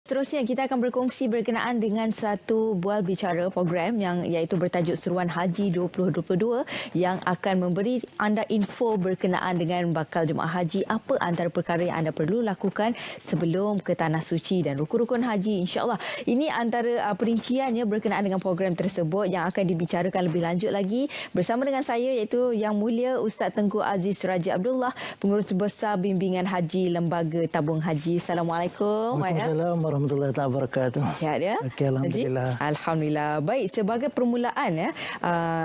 Seterusnya kita akan berkongsi berkenaan dengan satu bual bicara program yang iaitu bertajuk Seruan Haji 2022 yang akan memberi anda info berkenaan dengan bakal jemaah haji, apa antara perkara yang anda perlu lakukan sebelum ke Tanah Suci dan rukun-rukun haji, insya-Allah. Ini antara perinciannya berkenaan dengan program tersebut yang akan dibicarakan lebih lanjut lagi bersama dengan saya iaitu Yang Mulia Ustaz Tengku Aziz Raja Abdullah, Pengurus Besar Bimbingan Haji Lembaga Tabung Haji. Assalamualaikum. Waalaikumsalam warahmatullahi wabarakatuh. Sihat ya? Okey, alhamdulillah. Haji? Alhamdulillah. Baik, sebagai permulaan ya,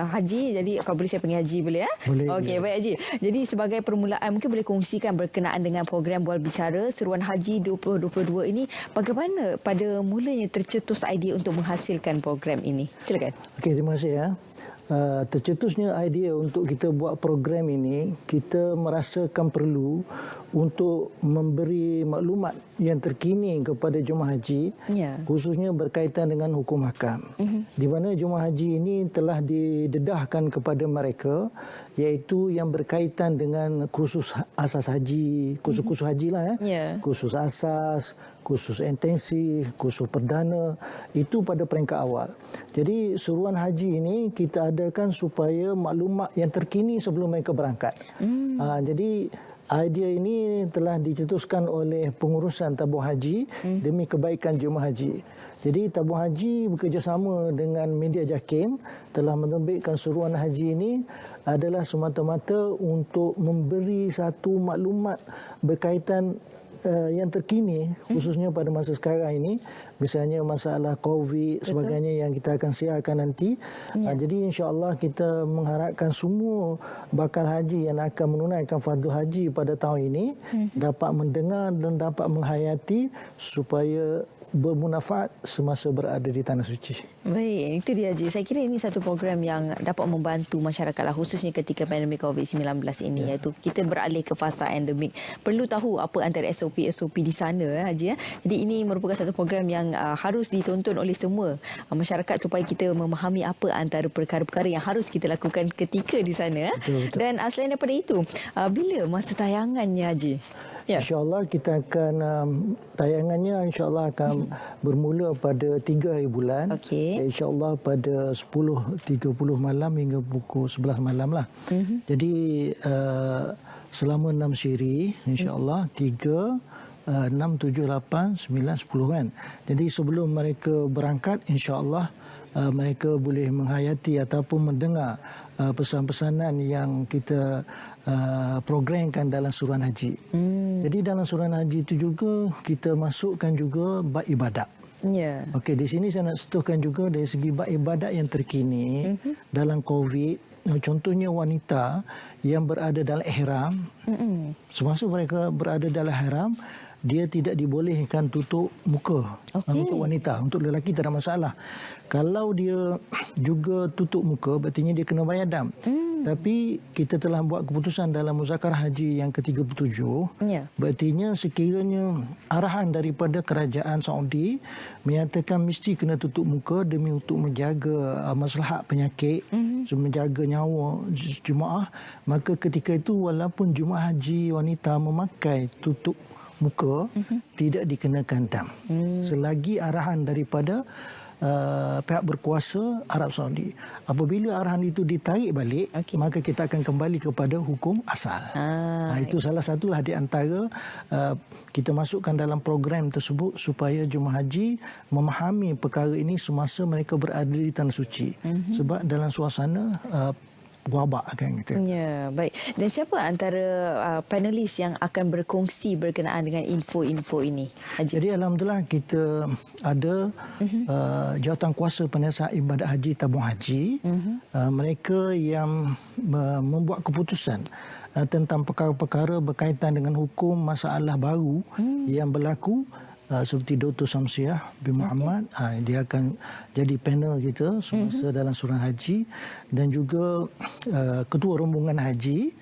Haji, jadi kalau boleh saya panggil Haji boleh ya? Boleh. Okey, baik Haji. Jadi sebagai permulaan mungkin boleh kongsikan berkenaan dengan program bual bicara Seruan Haji 2022 ini, bagaimana pada mulanya tercetus idea untuk menghasilkan program ini? Silakan. Okey, terima kasih ya. Tercetusnya idea untuk kita buat program ini, kita merasakan perlu untuk memberi maklumat yang terkini kepada jemaah haji, khususnya berkaitan dengan hukum hakam. Di mana jemaah haji ini telah didedahkan kepada mereka, iaitu yang berkaitan dengan kursus asas haji, kursus haji lah ya, kursus asas, kursus intensif, kursus perdana, itu pada peringkat awal. Jadi seruan haji ini kita adakan supaya maklumat yang terkini sebelum mereka berangkat. Jadi idea ini telah dicetuskan oleh pengurusan tabung haji demi kebaikan jemaah haji. Jadi tabung haji bekerjasama dengan media JAKIM telah menerbitkan seruan haji ini adalah semata-mata untuk memberi satu maklumat berkaitan yang terkini, khususnya pada masa sekarang ini, misalnya masalah COVID sebagainya yang kita akan siarkan nanti. Jadi insya-Allah kita mengharapkan semua bakal haji yang akan menunaikan fardu haji pada tahun ini dapat mendengar dan dapat menghayati supaya bermanfaat semasa berada di Tanah Suci. Baik, itu dia Haji. Saya kira ini satu program yang dapat membantu masyarakat lah, khususnya ketika pandemik COVID-19 ini, iaitu kita beralih ke fasa endemik. Perlu tahu apa antara SOP di sana Haji. Jadi ini merupakan satu program yang harus ditonton oleh semua masyarakat supaya kita memahami apa antara perkara-perkara yang harus kita lakukan ketika di sana. Betul. Dan selain daripada itu, bila masa tayangannya Haji? Ya. InsyaAllah kita akan tayangannya insyaAllah akan bermula pada 3 hari bulan. InsyaAllah pada 10.30 malam hingga pukul 11 malam lah. Jadi selama 6 siri insyaAllah 3, 6, 7, 8, 9, 10 kan. Jadi sebelum mereka berangkat insyaAllah mereka boleh menghayati ataupun mendengar pesan-pesanan yang kita programkan dalam suruhan haji. Jadi dalam suruhan haji itu juga kita masukkan juga bab ibadat. Okey, di sini saya nak sentuhkan juga dari segi bab ibadat yang terkini dalam COVID. Contohnya wanita yang berada dalam ihram, semasa mereka berada dalam ihram, dia tidak dibolehkan tutup muka. Untuk wanita. Untuk lelaki tak ada masalah. Kalau dia juga tutup muka, berarti dia kena bayar dam. Tapi kita telah buat keputusan dalam Muzakarah Haji yang ke-37. Berartinya sekiranya arahan daripada kerajaan Saudi menyatakan mesti kena tutup muka demi untuk menjaga maslahat penyakit, menjaga nyawa jemaah, maka ketika itu walaupun jemaah haji wanita memakai tutup muka tidak dikenakan dam selagi arahan daripada pihak berkuasa Arab Saudi. Apabila arahan itu ditarik balik, maka kita akan kembali kepada hukum asal. Itu salah satulah di antara kita masukkan dalam program tersebut supaya jemaah haji memahami perkara ini semasa mereka berada di Tanah Suci. Sebab dalam suasana wabak kan gitu. Ya, baik. Dan siapa antara panelis yang akan berkongsi berkenaan dengan info-info ini, Haji? Jadi alhamdulillah kita ada jawatan kuasa penasihat ibadat haji tabung haji. Mereka yang membuat keputusan tentang perkara-perkara berkaitan dengan hukum masalah baru yang berlaku. Seperti Dr. Samsiah bin Muhammad, dia akan jadi panel kita semasa dalam suruhan haji, dan juga ketua rombongan haji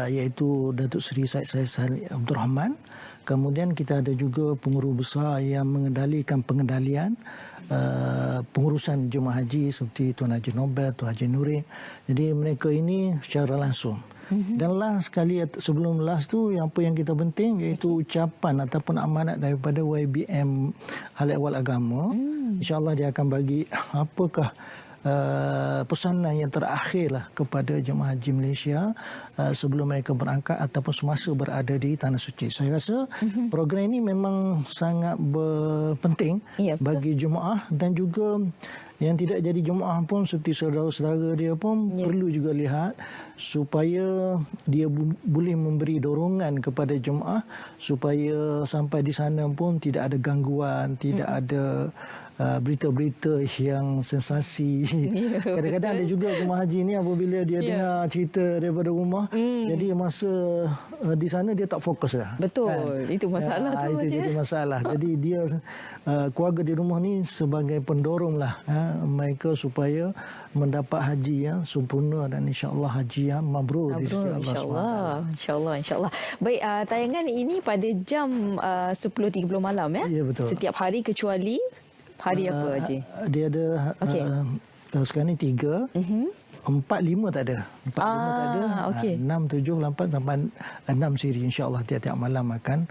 iaitu Datuk Seri Said Salih Abdul Rahman. Kemudian kita ada juga pengurus besar yang mengendalikan pengendalian pengurusan jemaah haji seperti Tuan Haji Nobel, Tuan Haji Nurin. Jadi mereka ini secara langsung Dan last sekali, sebelum last tu, yang apa yang kita penting iaitu ucapan ataupun amanat daripada YBM Hal Ehwal Agama. InsyaAllah dia akan bagi apakah pesanan yang terakhir lah kepada jemaah haji Malaysia sebelum mereka berangkat ataupun semasa berada di Tanah Suci. Saya rasa program ini memang sangat penting bagi jemaah, dan juga yang tidak jadi jemaah pun seperti saudara-saudara dia pun perlu juga lihat supaya dia boleh memberi dorongan kepada jemaah supaya sampai di sana pun tidak ada gangguan, tidak ada berita-berita yang sensasi. Kadang-kadang ada juga jemaah haji ni apabila dia dengar cerita daripada rumah, jadi masa di sana dia tak fokus lah. Betul, kan? Itu masalah tu. Itu jadi masalah. Jadi dia keluarga di rumah ni sebagai pendorong lah mereka supaya mendapat haji yang sempurna dan insya-Allah haji yang mabrur di sisi Allah. InsyaAllah. Baik, tayangan ini pada jam 10.30 malam ya? Ya, betul. Setiap hari kecuali hari apa, Haji? Dia ada sekarang ni 3. 4, 5 tak ada. 4, 5 tak ada. Okay. 6, 7, 8 sampai 6 siri insya-Allah tiap-tiap malam akan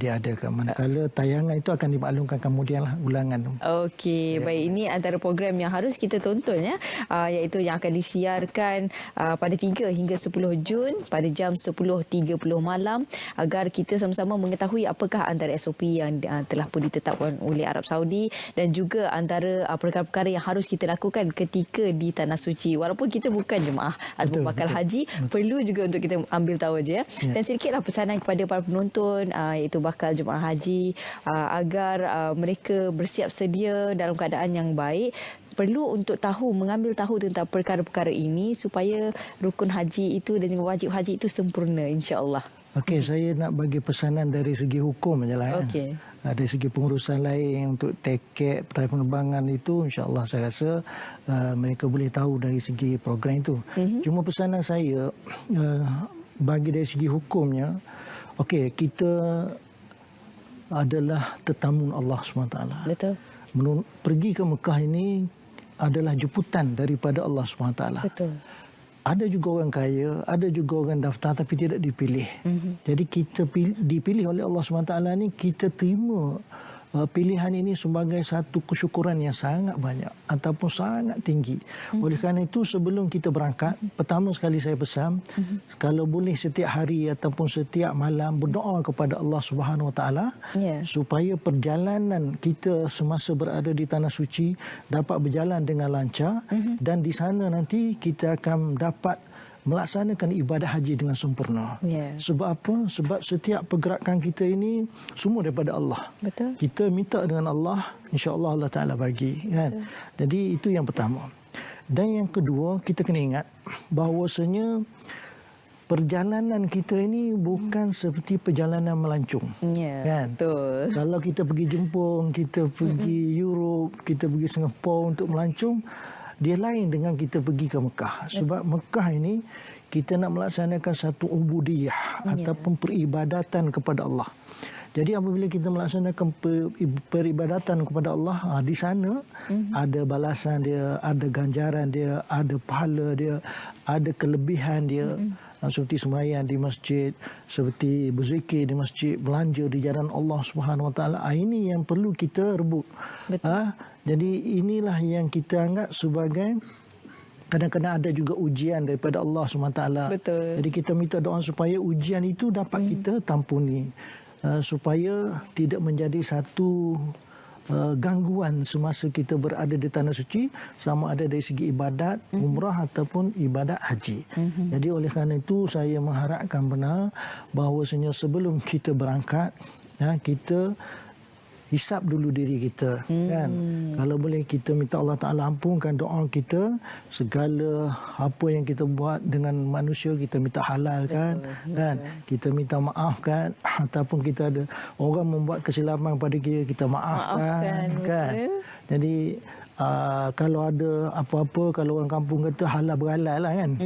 diadakan. Manakala tayangan itu akan dimaklumkan kemudian lah ulangan. Okey, baik, ini antara program yang harus kita tonton ya, iaitu yang akan disiarkan pada 3 hingga 10 Jun pada jam 10.30 malam agar kita sama-sama mengetahui apakah antara SOP yang telah pun ditetapkan oleh Arab Saudi dan juga antara perkara-perkara yang harus kita lakukan ketika di Tanah Suci. Walaupun kita bukan jemaah atau bakal haji, perlu juga untuk kita ambil tahu aja ya. Dan sedikitlah pesanan kepada para penonton iaitu bakal jemaah haji agar mereka bersiap sedia dalam keadaan yang baik. Perlu untuk mengambil tahu tentang perkara-perkara ini supaya rukun haji itu dan juga wajib haji itu sempurna, insya-Allah. Okey, saya nak bagi pesanan dari segi hukum sajalah kan. Okey. Dari segi pengurusan lain untuk tiket penerbangan itu, insya-Allah saya rasa mereka boleh tahu dari segi program itu. Cuma pesanan saya bagi dari segi hukumnya, okey, kita adalah tetamu Allah SWT. Betul. Pergi ke Mekah ini adalah jemputan daripada Allah SWT. Betul. Ada juga orang kaya, ada juga orang daftar tapi tidak dipilih. Jadi kita dipilih oleh Allah SWT ni, kita terima pilihan ini sebagai satu kesyukuran yang sangat banyak ataupun sangat tinggi. Oleh kerana itu sebelum kita berangkat, pertama sekali saya pesan, kalau boleh setiap hari ataupun setiap malam berdoa kepada Allah Subhanahu Wa Taala supaya perjalanan kita semasa berada di Tanah Suci dapat berjalan dengan lancar, dan di sana nanti kita akan dapat melaksanakan ibadah haji dengan sempurna. Sebab apa? Sebab setiap pergerakan kita ini semua daripada Allah. Betul. Kita minta dengan Allah, insya-Allah Allah Taala bagi, kan? Jadi itu yang pertama. Dan yang kedua, kita kena ingat bahawasanya perjalanan kita ini bukan seperti perjalanan melancong. Kan? Betul. Kalau kita pergi Jepun, kita pergi Europe, kita pergi Singapura untuk melancong, dia lain dengan kita pergi ke Mekah. Sebab Mekah ini kita nak melaksanakan satu ubudiyah ataupun peribadatan kepada Allah. Jadi apabila kita melaksanakan peribadatan kepada Allah, di sana ada balasan dia, ada ganjaran dia, ada pahala dia, ada kelebihan dia. Seperti sembahyang di masjid, seperti berzikir di masjid, belanja di jalan Allah Subhanahu Wa Taala. Ini yang perlu kita rebut. Jadi inilah yang kita anggap sebagai, kadang-kadang ada juga ujian daripada Allah SWT. Betul. Jadi kita minta doa supaya ujian itu dapat kita tampuni, supaya tidak menjadi satu gangguan semasa kita berada di Tanah Suci, sama ada dari segi ibadat umrah ataupun ibadat haji. Jadi oleh kerana itu saya mengharapkan benar bahawasanya sebelum kita berangkat, kita hisap dulu diri kita, kan? Kalau boleh kita minta Allah Taala ampunkan doa kita, segala apa yang kita buat dengan manusia kita minta halal, kan? Kan? Kita minta maaf, kan? Ataupun kita ada orang membuat kesilapan pada kita maafkan, kan? Jadi kalau ada apa-apa, kalau orang kampung kata halal berhalal lah, kan?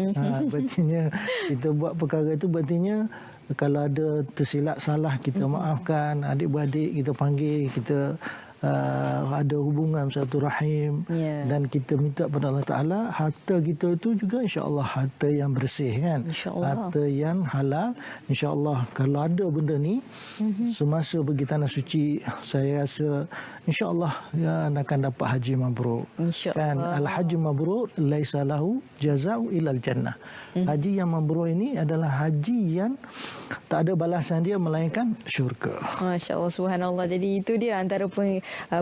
Berartinya kita buat perkara itu, berartinya kalau ada tersilap salah kita maafkan, adik-beradik kita panggil, kita ada hubungan satu rahim, dan kita minta pada Allah Ta'ala harta kita itu juga insya-Allah harta yang bersih kan, harta yang halal. Insya-Allah kalau ada benda ni semasa pergi tanah suci, saya rasa insya-Allah akan dapat haji mabrur. Kan al-haji mabrur laisa lahu jazaa'u illal jannah. Haji yang mabrur ini adalah haji yang tak ada balasan dia melainkan syurga. Masya-Allah, subhanallah. Jadi itu dia antara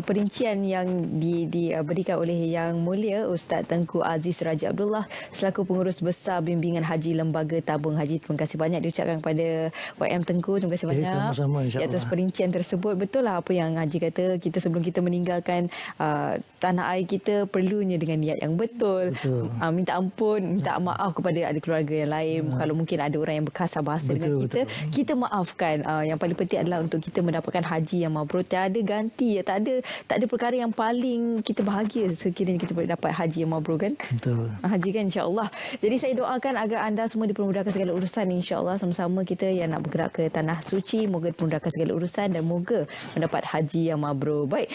perincian yang diberikan oleh Yang Mulia Ustaz Tengku Aziz Raja Abdullah selaku pengurus besar bimbingan haji Lembaga Tabung Haji. Terima kasih banyak diucapkan kepada YM Tengku. Terima kasih banyak sama-sama, insya-Allah, atas perincian tersebut. Betul lah apa yang Haji kata, kita sebelum kita meninggalkan tanah air kita perlunya dengan niat yang betul. Minta ampun, minta maaf kepada ahli keluarga yang lain. Kalau mungkin ada orang yang berkasar bahasa dengan kita, kita maafkan. Yang paling penting adalah untuk kita mendapatkan haji yang mabrur. Tiada ganti, tak ada perkara yang paling kita bahagia sekiranya kita boleh dapat haji yang mabrur kan. Betul. Haji kan, insya-Allah. Jadi saya doakan agar anda semua dipermudahkan segala urusan, insya-Allah. Sama-sama kita yang nak bergerak ke tanah suci, moga dipermudahkan segala urusan dan moga mendapat haji yang mabrur. Baik.